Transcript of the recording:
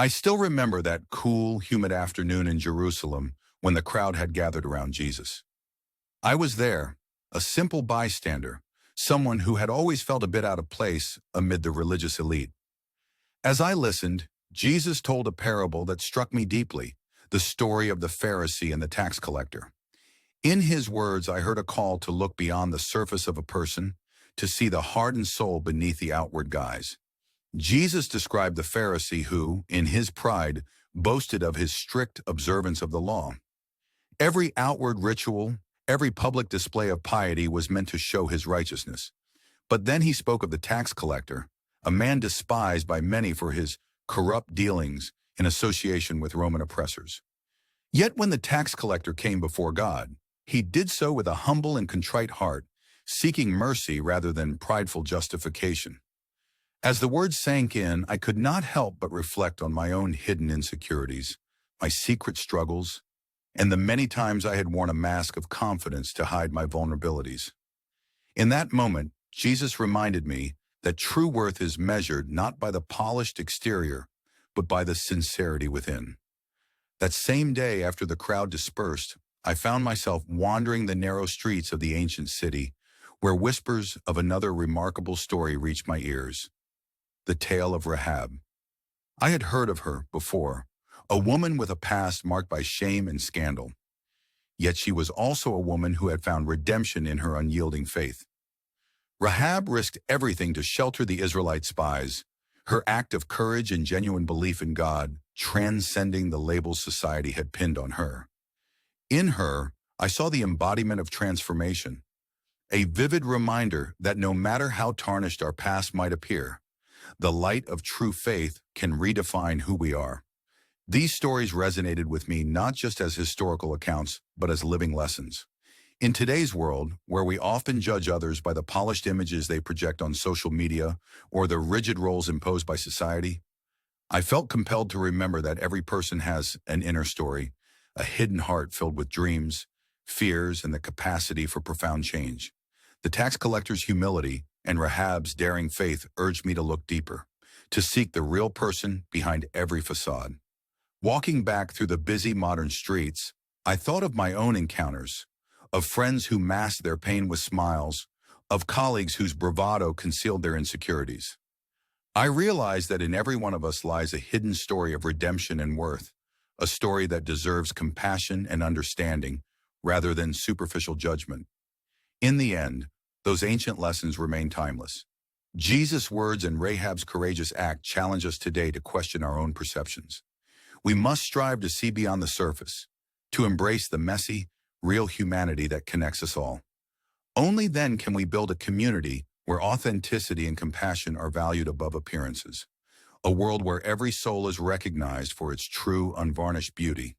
I still remember that cool, humid afternoon in Jerusalem when the crowd had gathered around Jesus. I was there, a simple bystander, someone who had always felt a bit out of place amid the religious elite. As I listened, Jesus told a parable that struck me deeply, the story of the Pharisee and the tax collector. In his words, I heard a call to look beyond the surface of a person, to see the heart and soul beneath the outward guise. Jesus described the Pharisee who, in his pride, boasted of his strict observance of the law. Every outward ritual, every public display of piety was meant to show his righteousness. But then he spoke of the tax collector, a man despised by many for his corrupt dealings in association with Roman oppressors. Yet when the tax collector came before God, he did so with a humble and contrite heart, seeking mercy rather than prideful justification. As the words sank in, I could not help but reflect on my own hidden insecurities, my secret struggles, and the many times I had worn a mask of confidence to hide my vulnerabilities. In that moment, Jesus reminded me that true worth is measured not by the polished exterior, but by the sincerity within. That same day after the crowd dispersed, I found myself wandering the narrow streets of the ancient city, where whispers of another remarkable story reached my ears. The tale of Rahab. I had heard of her before, a woman with a past marked by shame and scandal. Yet she was also a woman who had found redemption in her unyielding faith. Rahab risked everything to shelter the Israelite spies, her act of courage and genuine belief in God transcending the labels society had pinned on her. In her, I saw the embodiment of transformation, a vivid reminder that no matter how tarnished our past might appear, the light of true faith can redefine who we are. These stories resonated with me not just as historical accounts, but as living lessons. In today's world, where we often judge others by the polished images they project on social media or the rigid roles imposed by society, I felt compelled to remember that every person has an inner story, a hidden heart filled with dreams, fears, and the capacity for profound change. The tax collector's humility and Rahab's daring faith urged me to look deeper, to seek the real person behind every facade. Walking back through the busy modern streets, I thought of my own encounters, of friends who masked their pain with smiles, of colleagues whose bravado concealed their insecurities. I realized that in every one of us lies a hidden story of redemption and worth, a story that deserves compassion and understanding rather than superficial judgment. In the end, those ancient lessons remain timeless. Jesus' words and Rahab's courageous act challenge us today to question our own perceptions. We must strive to see beyond the surface, to embrace the messy, real humanity that connects us all. Only then can we build a community where authenticity and compassion are valued above appearances, a world where every soul is recognized for its true, unvarnished beauty.